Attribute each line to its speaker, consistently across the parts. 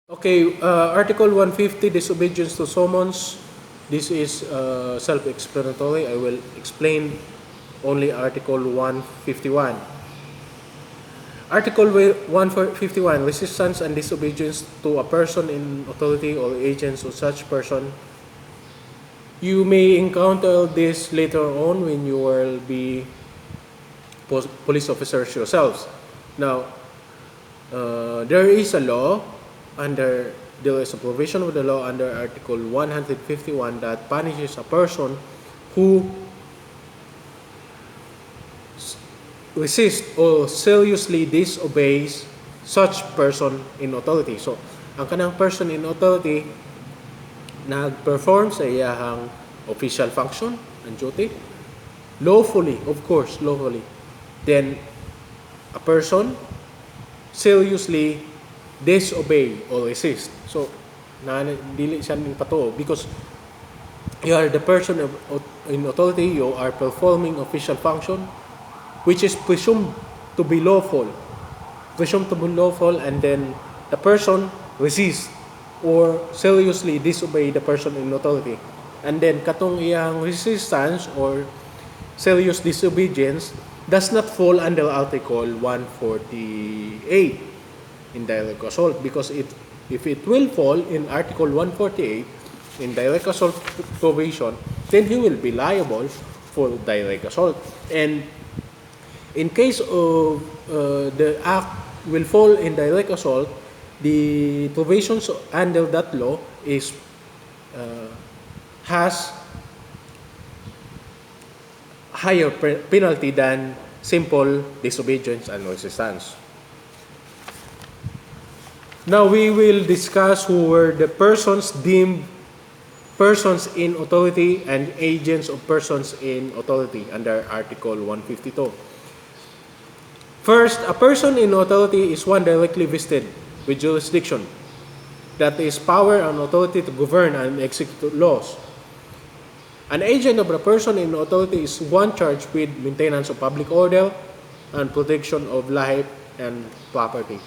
Speaker 1: Okay, Article 150, disobedience to summons. This is self-explanatory. I will explain only Article 151. Article 151, resistance and disobedience to a person in authority or agents of such person. You may encounter this later on when you will be police officers yourselves. Now, there is a law under there is a provision of the law under Article 151 that punishes a person who resists or seriously disobeys such person in authority. So, ang kanang person in authority nag-perform sa iyahang official function and duty lawfully, of course, lawfully. Then, a person seriously disobey or resist. So, dili siya ning patuo because you are the person in authority, you are performing official function which is presumed to be lawful. Presumed to be lawful, and then the person resists or seriously disobey the person in authority. And then katong iyang resistance or serious disobedience does not fall under Article 148 in direct assault, because if it will fall in Article 148 in direct assault provision, then he will be liable for direct assault. And in case of the act will fall in direct assault, the provisions under that law is has higher penalty than simple disobedience and resistance. Now we will discuss who were the persons deemed persons in authority and agents of persons in authority under Article 152. First, a person in authority is one directly vested with jurisdiction, that is power and authority to govern and execute laws. An agent of the person in authority is one charged with maintenance of public order and protection of life and property.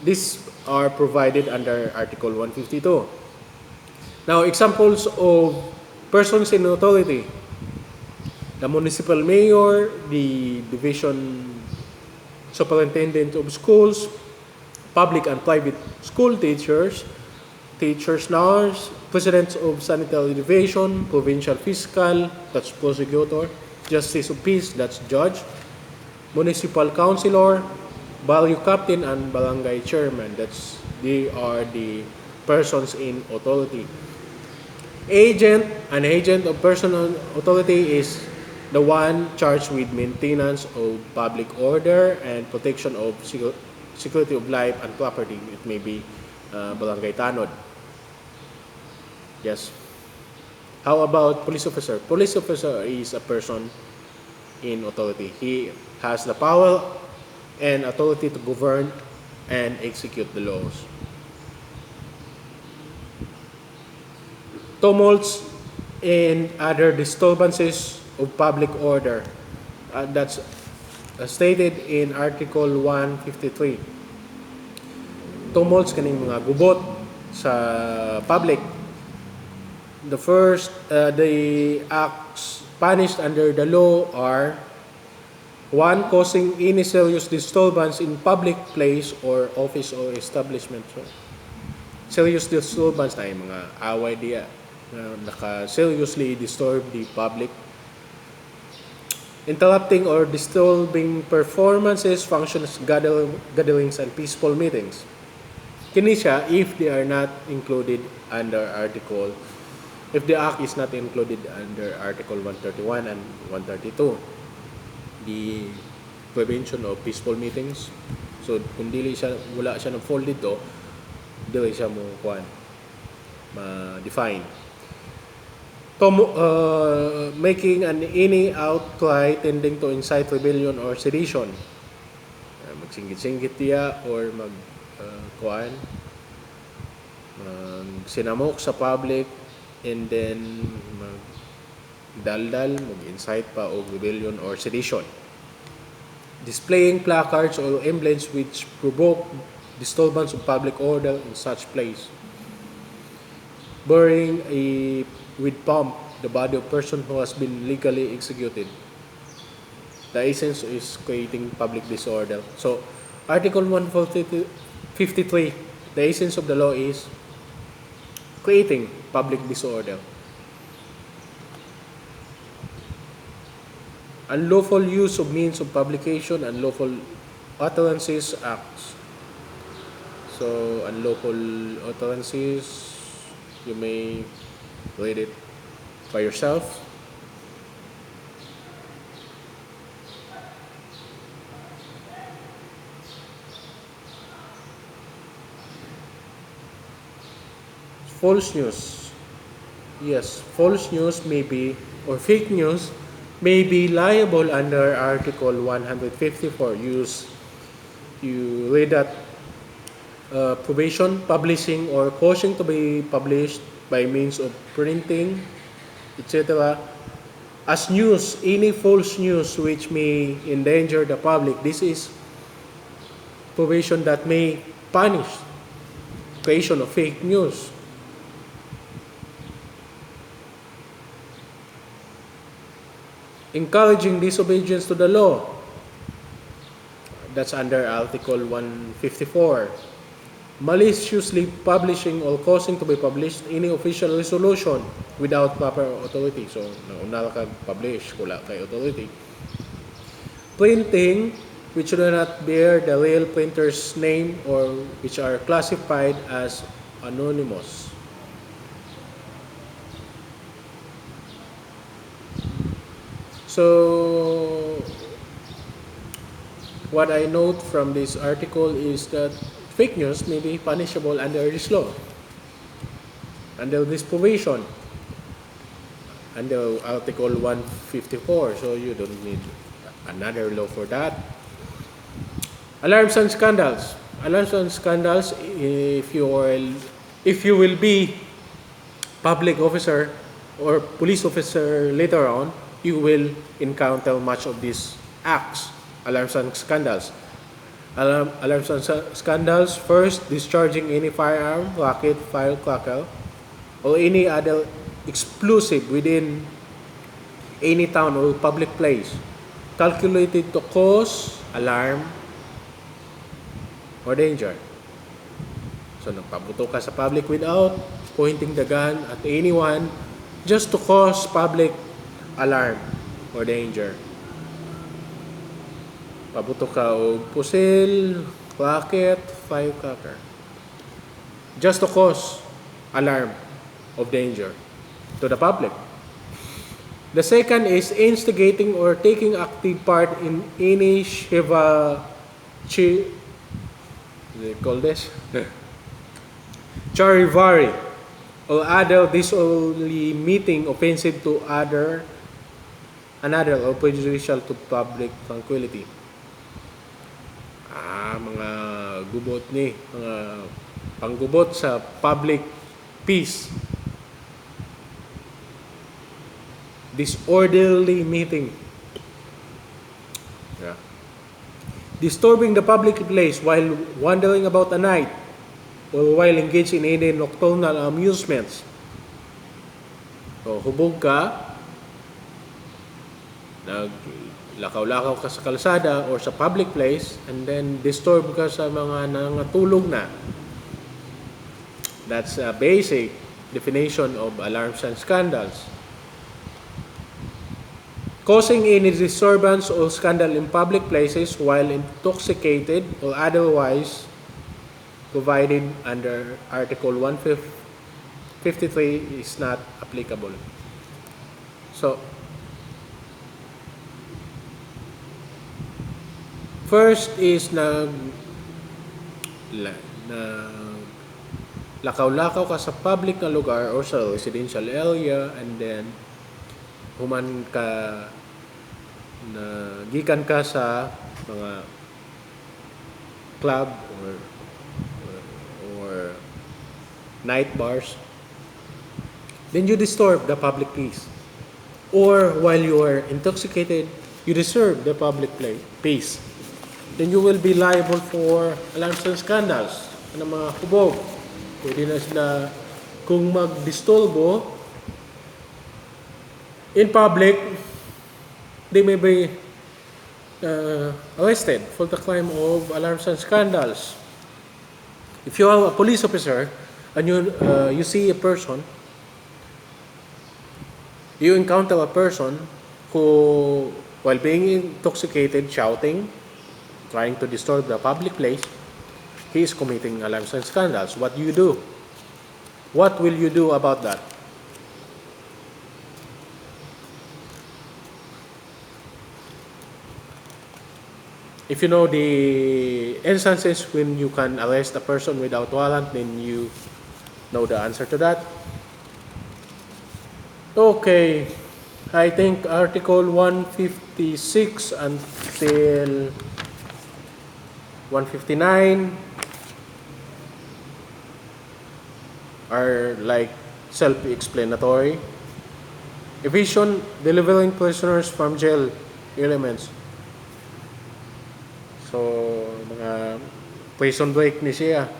Speaker 1: These are provided under Article 152. Now, examples of persons in authority: the municipal mayor, the division superintendent of schools, public and private school teachers, teachers nurse, presidents of sanitary division, provincial fiscal, that's prosecutor, justice of peace, that's judge, municipal councilor, barrio captain, and barangay chairman, they are the persons in authority. An agent of personal authority is the one charged with maintenance of public order and protection of security of life and property. It may be barangay tanod. Yes. How about police officer? Police officer is a person in authority. He has the power and authority to govern and execute the laws. Tumults and other disturbances of public order. That's stated in Article 153. Tumults kaning mga gubot sa public. The acts punished under the law are: 1. Causing any serious disturbance in public place or office or establishment. So, serious disturbance na yung mga away diya na naka-seriously disturb the public. Interrupting or disturbing performances, functions, gatherings, and peaceful meetings. Kini siya if they are not included under Article, if the act is not included under Article 131 and 132. The prevention of peaceful meetings. So, kung wala siya nag-fall dito, dili siya mo ma-define. Making any outcry tending to incite rebellion or sedition. Magsinggit-singgit diya or sinamok sa public, and then daldal, mag-incite pa o rebellion or sedition. Displaying placards or emblems which provoke disturbance of public order in such place. Burying with pomp the body of person who has been legally executed. The essence is creating public disorder. So, Article 153, the essence of the law is creating public disorder. Unlawful use of means of publication, unlawful utterances, acts. So, unlawful utterances, you may read it by yourself. False news. Yes, false news may be, or fake news may be liable under Article 154. You read that probation, publishing, or causing to be published by means of printing, etc. As news, any false news which may endanger the public, this is probation that may punish creation of fake news. Encouraging disobedience to the law, that's under Article 154. Maliciously publishing or causing to be published any official resolution without proper authority. So, nauna ka publish, wala kay authority. Printing, which do not bear the real printer's name or which are classified as anonymous. So, what I note from this article is that fake news may be punishable under this law, under this provision, under Article 154. So you don't need another law for that. Alarms and scandals. Alarms and scandals. If you will be public officer or police officer later on, you will encounter much of these acts, alarms and scandals. Alarms and scandals, first, discharging any firearm, rocket, firecracker, or any other explosive within any town or public place, calculated to cause alarm or danger. So, nagpabuto ka sa public without pointing the gun at anyone, just to cause public alarm or danger. Pabuto ka o pusil, rocket, firecracker. Just to cause alarm of danger to the public. The second is instigating or taking active part in any they call this? Charivari or other disorderly meeting offensive to another or prejudicial to public tranquility. Mga gubot mga panggubot sa public peace. Disorderly meeting. Yeah. Disturbing the public place while wandering about at night or while engaged in any nocturnal amusements. So, hubog ka, naglakaw-lakaw ka sa kalsada or sa public place, and then disturb ka sa mga nangatulog na. That's a basic definition of alarms and scandals. Causing any disturbance or scandal in public places while intoxicated or otherwise provided under Article 153 is not applicable. So, first is lakaw-lakaw ka sa public na lugar or sa residential area, and then human ka gikan ka sa mga club or night bars, then you disturb the public peace. Or while you are intoxicated, you disturb the public peace. then you will be liable for alarms and scandals. Ano mga hubog. Pwede na sila kung magdisturbo in public, they may be arrested for the crime of alarms and scandals. If you are a police officer and you see a person, you encounter a person who, while being intoxicated, shouting, trying to disturb the public place, he is committing alarms and scandals. What do you do? What will you do about that? If you know the instances when you can arrest a person without warrant, then you know the answer to that. Okay, I think Article 156 until 159 are like self-explanatory. Evasion, delivering prisoners from jail elements. So, mga prison break ni siya.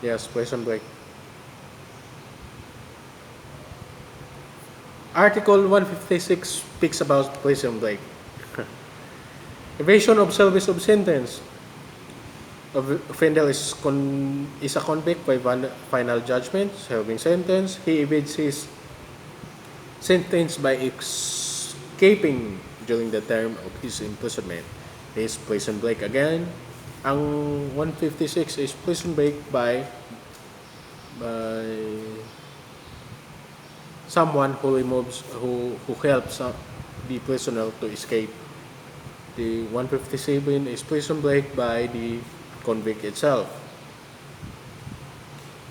Speaker 1: Yes, prison break. Article 156 speaks about prison break. Evasion of service of sentence. Offender is a convict by final judgment, serving sentence. He evades his sentence by escaping during the term of his imprisonment. Is prison break again. Ang 156 is prison break by someone who helps the prisoner to escape. The 157 is prison break by the convict itself.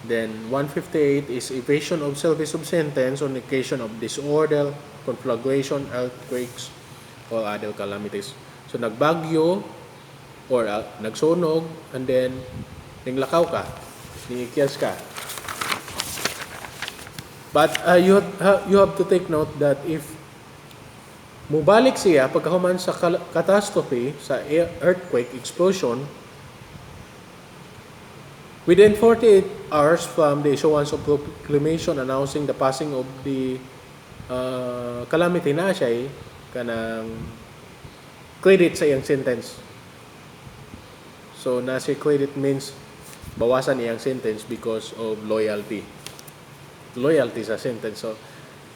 Speaker 1: Then 158 is evasion of service of sentence on occasion of disorder, conflagration, earthquakes, or other calamities. So nagbagyo or nagsunog and then ninglakaw ka, ningikiyas ka. But you have to take note that if mubalik siya pagkahuman sa catastrophe, sa earthquake, explosion, within 48 hours from the issuance of proclamation announcing the passing of the calamity na siya kanang credit sa iyang sentence. So, nasa credit means bawasan iyang sentence because of loyalty. Loyalty sa sentence. So,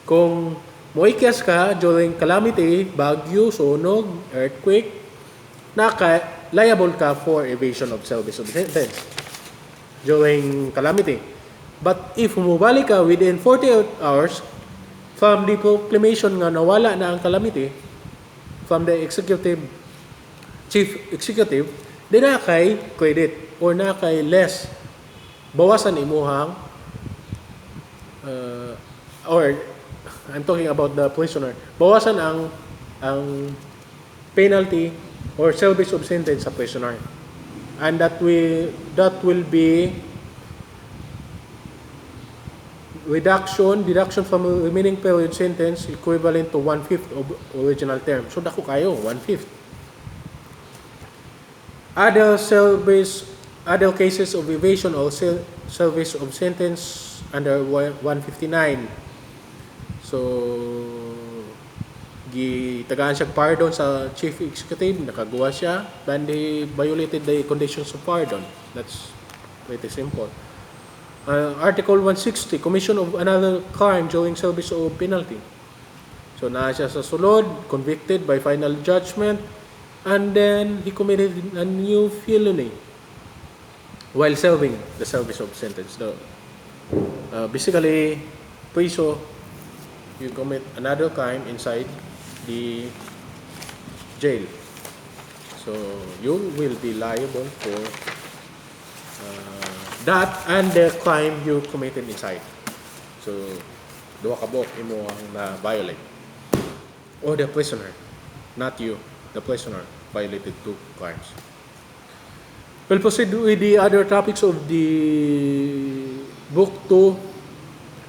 Speaker 1: kung moikyas ka during calamity, bagyo, sunog, earthquake, liable ka for evasion of service of sentence during calamity. But if umubalik ka within 48 hours from the proclamation nga nawala na ang calamity, from the chief executive, di na kay credit or na kay less. Bawasan imuhang or I'm talking about the prisoner. Bawasan ang penalty or service of sentence sa prisoner. And that will be deduction from remaining period sentence equivalent to 1/5 of original term. So dako kayo, 1/5. Other cases of evasion or service of sentence under 159. So gitagaan siya pardon sa chief executive, nakagawa siya, then they violated the conditions of pardon. That's pretty simple. Article 160, commission of another crime during service of penalty. So, na siya sa sulod, convicted by final judgment, and then he committed a new felony while serving the service of sentence. So, basically, priso, you commit another crime inside the jail. So, you will be liable for that and the crime you committed inside. So, duha ka buok imo ang na-violate. Or the prisoner, not you. The prisoner violated 2 crimes. We'll proceed with the other topics of the book 2.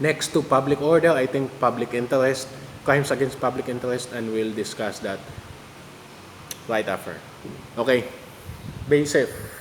Speaker 1: Next to public order, I think public interest, crimes against public interest, and we'll discuss that right after. Okay. Be safe.